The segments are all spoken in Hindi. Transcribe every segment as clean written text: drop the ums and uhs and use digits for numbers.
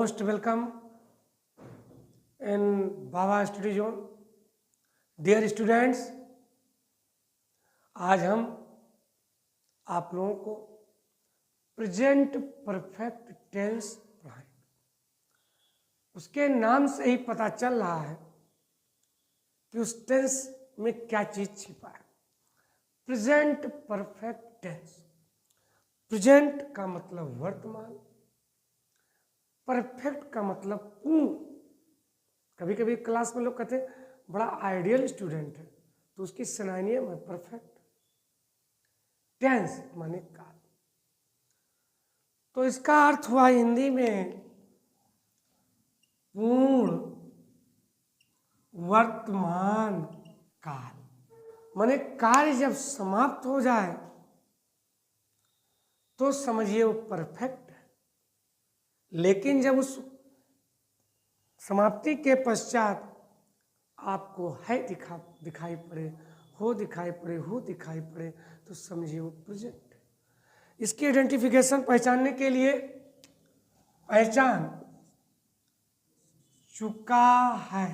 most welcome in Baba Study Zone. Dear students, आज हम आप लोगों को प्रेजेंट परफेक्ट टेंस पढ़ाएंगे। उसके नाम से ही पता चल रहा है कि उस टेंस में क्या चीज छिपा है। Present perfect tense. प्रेजेंट का मतलब वर्तमान, परफेक्ट का मतलब पूर्ण। कभी कभी क्लास में लोग कहते हैं बड़ा आइडियल स्टूडेंट है, तो उसकी सिनोनिम है परफेक्ट। टेंस माने काल। तो इसका अर्थ हुआ हिंदी में पूर्ण वर्तमान काल। माने कार्य जब समाप्त हो जाए तो समझिए वो परफेक्ट है, लेकिन जब उस समाप्ति के पश्चात आपको है दिखाई पड़े, हो दिखाई पड़े, हो दिखाई पड़े, तो समझिए वो प्रेजेंट है। इसकी आइडेंटिफिकेशन पहचानने के लिए पहचान चुका है,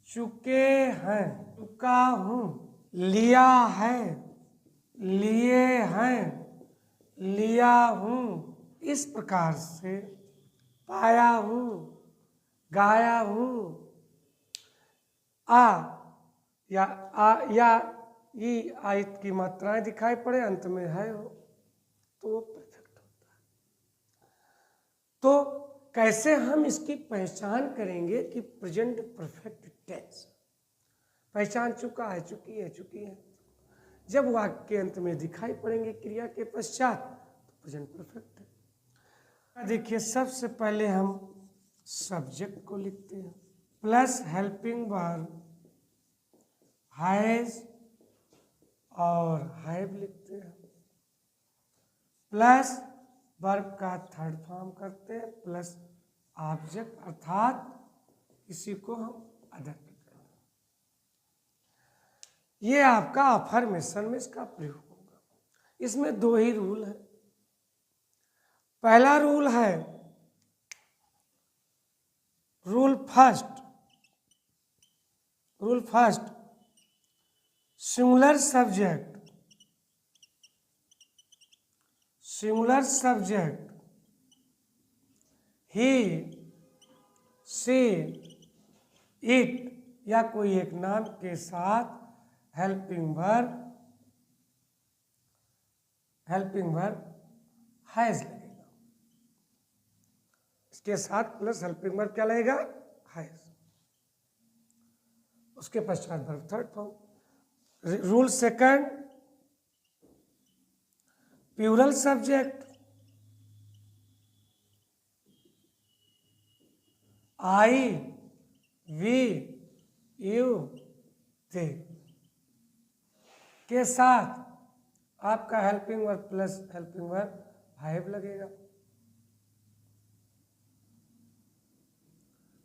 चुके हैं, चुका हूं, लिया है, लिए हैं, लिया हूं, इस प्रकार से पाया हूं, गाया हूं। या ई आयत की मात्राएं दिखाई पड़े, अंत में है हो, तो वो परफेक्ट होता है। तो कैसे हम इसकी पहचान करेंगे कि प्रेजेंट परफेक्ट टेंस। पहचान चुका है, चुकी है, चुकी है। जब वाक्य के अंत में दिखाई पड़ेंगे क्रिया के पश्चात, तो प्रेजेंट परफेक्ट है। देखिए, सबसे पहले हम सब्जेक्ट को लिखते हैं, प्लस हेल्पिंग वर्ब हैज और हैव लिखते हैं, प्लस वर्ब का थर्ड फॉर्म करते हैं, प्लस ऑब्जेक्ट अर्थात इसी को हम अदर पे करते हैं। ये आपका अफर्मेशन में इसका प्रयोग होगा। इसमें दो ही रूल है। पहला रूल है rule first singular subject he, she, it या कोई एक नाम के साथ हेल्पिंग वर्ब हैज लगेगा। इसके साथ प्लस हेल्पिंग वर्ब क्या लगेगा? हैज। उसके पश्चात verb third form. Rule second, plural subject I, we, you, they के साथ आपका helping verb plus helping verb have लगेगा,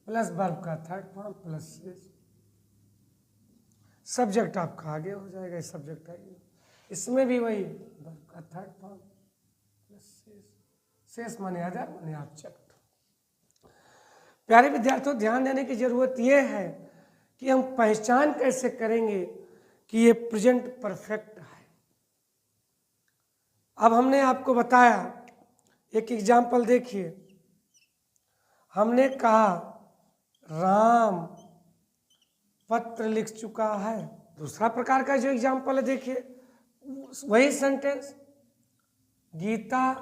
प्लस वर्ब का थर्ड फॉर्म प्लस सब्जेक्ट आपका आगे हो जाएगा। सब्जेक्ट आइए, इसमें भी वही वर्ब का थर्ड फॉर्म प्लस शेष माने अदर माने ऑब्जेक्ट। प्यारे विद्यार्थियों, ध्यान देने की जरूरत यह है कि हम पहचान कैसे करेंगे कि ये प्रेजेंट परफेक्ट है। अब हमने आपको बताया, एक एग्जाम्पल देखिए। हमने कहा राम पत्र लिख चुका है। दूसरा प्रकार का जो एग्जाम्पल है, देखिए वही सेंटेंस, गीता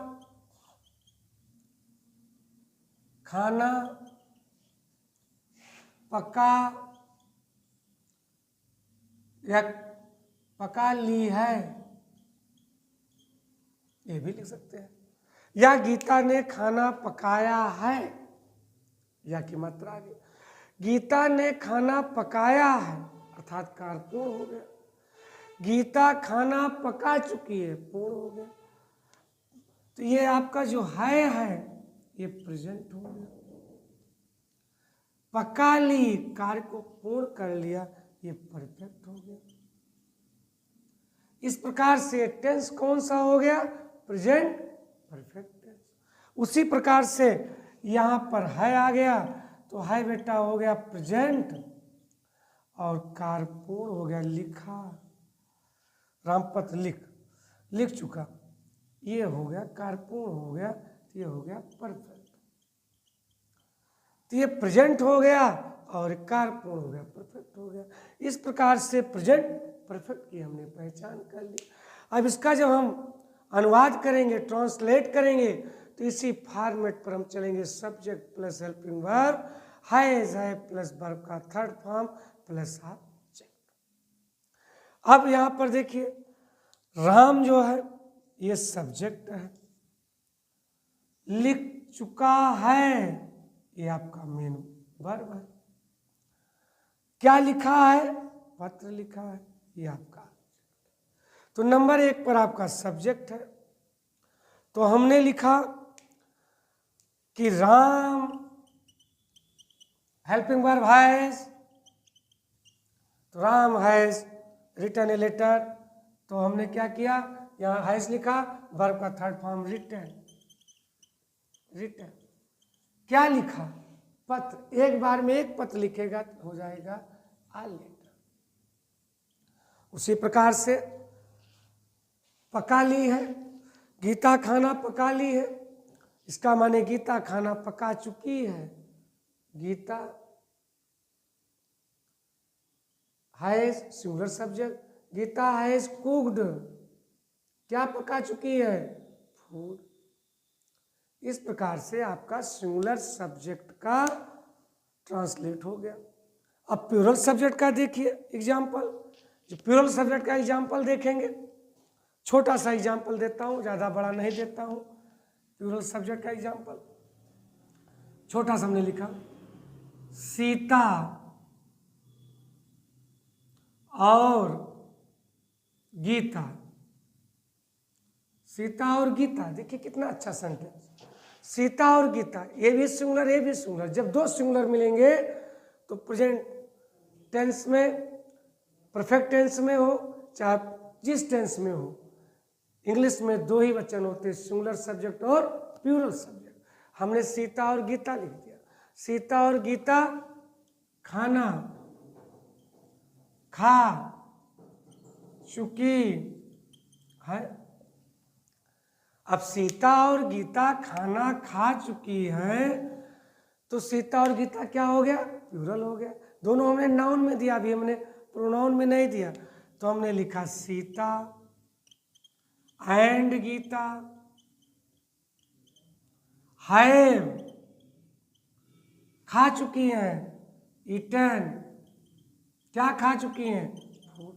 खाना पका या पका ली है, ये भी लिख सकते हैं। या गीता ने खाना पकाया है, या की मात्रा आ गई। गीता ने खाना पकाया है अर्थात कार्य पूर्ण हो गया। गीता खाना पका चुकी है, पूर्ण हो गया। तो ये आपका जो है ये प्रेजेंट हो गया। पका ली, कार्य को पूर्ण कर लिया, ये परफेक्ट हो गया। इस प्रकार से टेंस कौन सा हो गया? Present perfect tense. उसी प्रकार से यहाँ पर है आ गया, तो है बेटा हो गया प्रेजेंट, और कारपूर्ण हो गया लिखा। रामपत्र लिख चुका, ये हो गया कारपूर्ण हो गया, ये हो गया परफेक्ट। तो ये प्रेजेंट हो गया और कारपूर्ण हो गया, परफेक्ट हो गया। इस प्रकार से प्रेजेंट परफेक्ट की हमने पहचान कर ली। अब इसका जब हम अनुवाद करेंगे, ट्रांसलेट करेंगे, तो इसी फॉर्मेट पर हम चलेंगे। Subject plus helping verb, has है प्लस वर्ब का थर्ड फॉर्म प्लस ऑब्जेक्ट। अब यहाँ पर देखिए राम जो है ये सब्जेक्ट है, लिख चुका है ये आपका मेन वर्ब है। क्या लिखा है? पत्र लिखा है, ये आपका। तो नंबर 1 पर आपका सब्जेक्ट है, तो हमने लिखा कि राम हेल्पिंग वर्ब हैज, तो Ram has written a letter, तो हमने क्या किया, यहाँ हैज लिखा, वर्ब का थर्ड फॉर्म रिटन। क्या लिखा? पत्र। एक बार में एक पत्र लिखेगा तो हो जाएगा आ लेटर। उसी प्रकार से पका ली है, गीता खाना पका ली है, इसका माने गीता खाना पका चुकी है। Geeta has singular subject, Geeta has cooked, क्या पका चुकी है? फूड। इस प्रकार से आपका सिंगुलर सब्जेक्ट का ट्रांसलेट हो गया। अब प्लूरल सब्जेक्ट का देखिए एग्जाम्पल। जो प्लूरल सब्जेक्ट का एग्जाम्पल देखेंगे, छोटा सा एग्जाम्पल देता हूँ, ज़्यादा बड़ा नहीं देता हूँ। प्लूरल सब्जेक्ट का एग्जाम्पल छोटा सा हमने लिखा, सीता और गीता। सीता और गीता, देखिए कितना अच्छा सेंटेंस। सीता और गीता, ये भी सिंगुलर, ये भी सिंगुलर। जब दो सिंगुलर मिलेंगे तो प्रेजेंट टेंस में, परफेक्ट टेंस में हो चाहे जिस टेंस में हो, इंग्लिश में दो ही वचन होते हैं, सिंगुलर सब्जेक्ट और प्लूरल सब्जेक्ट। हमने सीता और गीता लिख दिया। सीता और गीता खाना खा चुकी है। अब सीता और गीता खाना खा चुकी है, तो सीता और गीता क्या हो गया? प्लूरल हो गया। दोनों हमने नाउन में दिया, अभी हमने प्रोनाउन में नहीं दिया, तो हमने लिखा सीता एंड गीता हैव खा चुकी हैं, ईटन क्या खा चुकी हैं? फूड।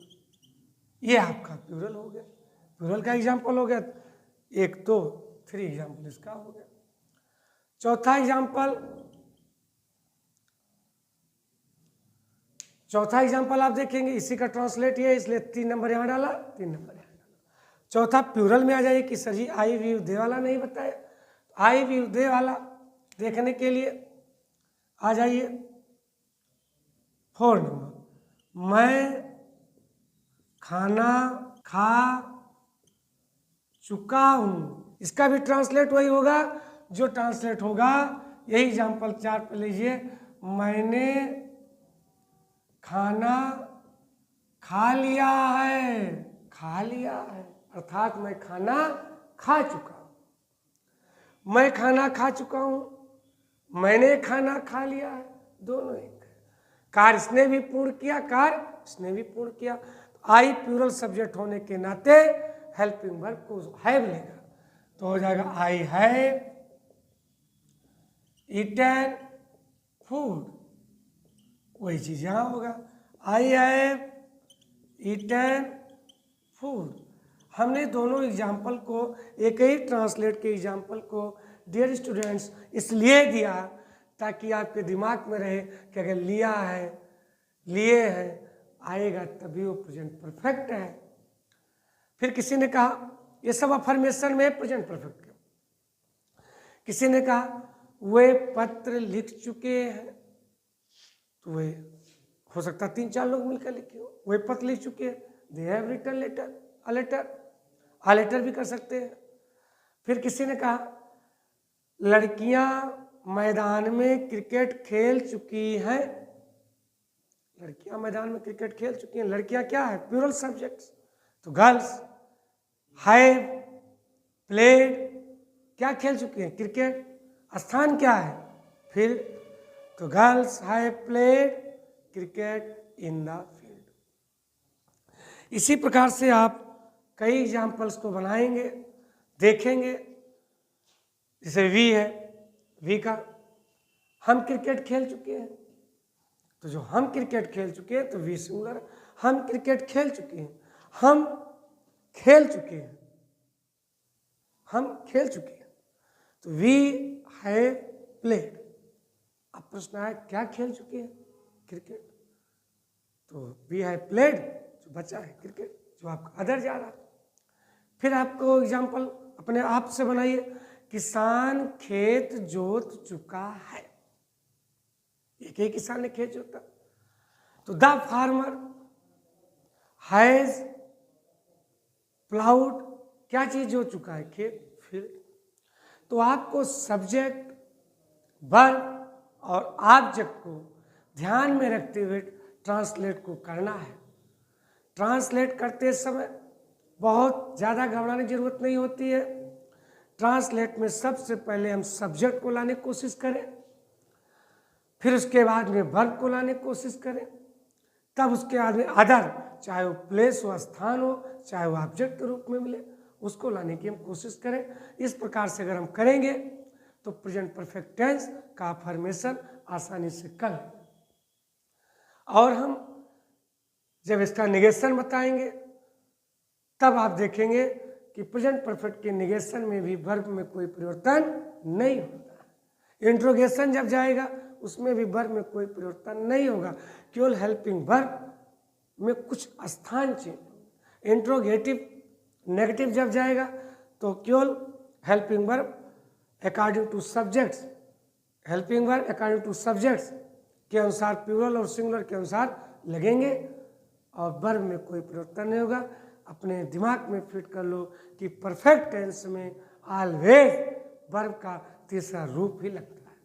ये आपका प्लूरल हो गया, प्लूरल का एग्जाम्पल हो गया। 1 2 3 एग्जाम्पल इसका हो गया। चौथा एग्जाम्पल आप देखेंगे, इसी का ट्रांसलेट ये, इसलिए 3 नंबर यहाँ डाला, 3 नंबर यहाँ डाला। चौथा प्लूरल में आ जाइए कि सर जी आई व्यू दे वाला नहीं बताया। आई व्यू दे वाला देखने के लिए आ जाइए 4 नंबर, मैं खाना खा चुका हूं। इसका भी ट्रांसलेट वही होगा जो ट्रांसलेट होगा, यही एग्जाम्पल 4 पे लीजिए, मैंने खाना खा लिया है। खा लिया है अर्थात मैं खाना खा चुका हूं। मैं खाना खा चुका हूं, मैंने खाना खा लिया है, दोनों एक है। कार्य इसने भी पूर्ण किया, कार्य इसने भी पूर्ण किया। आई प्लूरल सब्जेक्ट होने के नाते हेल्पिंग वर्ब को हैव लेगा, तो हो जाएगा आई हैव ईटन फूड। वही चीज यहां होगा, आई हैव ईटन फूड। हमने दोनों एग्जाम्पल को, एक ही ट्रांसलेट के एग्जाम्पल को डियर स्टूडेंट्स इसलिए दिया ताकि आपके दिमाग में रहे कि अगर लिया है, लिए है आएगा तभी वो प्रेजेंट परफेक्ट है। फिर किसी ने कहा ये सब अफर्मेशन में प्रेजेंट परफेक्ट क्यों? किसी ने कहा वे पत्र लिख चुके हैं, तो वे हो सकता 3-4 लोग मिलकर लिखे हो, वे पत्र लिख चुके हैं, they have written letter, a letter भी कर सकते हैं। फिर किसी ने कहा लड़कियां मैदान में क्रिकेट खेल चुकी हैं। लड़कियां मैदान में क्रिकेट खेल चुकी हैं। लड़कियां क्या है? Plural subjects. तो गर्ल्स हैव प्लेड, क्या खेल चुकी हैं? क्रिकेट। स्थान क्या है? फील्ड। तो girls have played cricket in the field. इसी प्रकार से आप कई एग्जाम्पल्स को बनाएंगे, देखेंगे। जैसे वी है, वी का हम क्रिकेट खेल चुके हैं, तो जो हम क्रिकेट खेल चुके हैं तो वी सिंगुलर। हम क्रिकेट खेल चुके हैं, हम खेल चुके हैं, हम खेल चुके हैं, तो वी हैव प्लेड। अब प्रश्न है क्या खेल चुके हैं? क्रिकेट। तो वी हैव प्लेड जो बचा है क्रिकेट, जो आपका अदर जा रहा है। फिर आपको एग्जाम्पल अपने आप से बनाइए। किसान खेत जोत चुका है। एक ही किसान ने खेत जोता। तो द फार्मर हैज प्लाउड, क्या चीज जोत चुका है? खेत, फील्ड। तो आपको सब्जेक्ट, वर्ब और ऑब्जेक्ट को ध्यान में रखते हुए ट्रांसलेट को करना है। ट्रांसलेट करते समय बहुत ज़्यादा घबराने की जरूरत नहीं होती है। ट्रांसलेट में सबसे पहले हम सब्जेक्ट को लाने की कोशिश करें, फिर उसके बाद में वर्ब को लाने की कोशिश करें, तब उसके बाद में अदर, चाहे वो प्लेस हो, स्थान हो, चाहे वो ऑब्जेक्ट के रूप में मिले, उसको लाने की हम कोशिश करें। इस प्रकार से अगर हम करेंगे तो प्रेजेंट परफेक्ट टेंस का फॉर्मेशन आसानी से कर लेंगे। और हम जब इसका निगेशन बताएंगे तब आप देखेंगे कि प्रेजेंट परफेक्ट के निगेशन में भी वर्ब में कोई परिवर्तन नहीं होता। इंट्रोगेशन जब जाएगा उसमें भी वर्ब में कोई परिवर्तन नहीं होगा, केवल हेल्पिंग वर्ब में कुछ स्थान चेंज। इंट्रोगेटिव नेगेटिव जब जाएगा तो केवल helping verb according two subjects, helping verb according two subjects के अनुसार प्लूरल और सिंगुलर के अनुसार लगेंगे और वर्ब में कोई परिवर्तन नहीं होगा। अपने दिमाग में फिट कर लो कि परफेक्ट टेंस में ऑलवेज वर्ब का तीसरा रूप ही लगता है।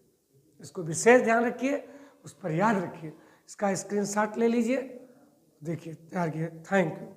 इसको विशेष ध्यान रखिए, उस पर याद रखिए। इसका स्क्रीनशॉट ले लीजिए, देखिए तैयार किए। Thank you.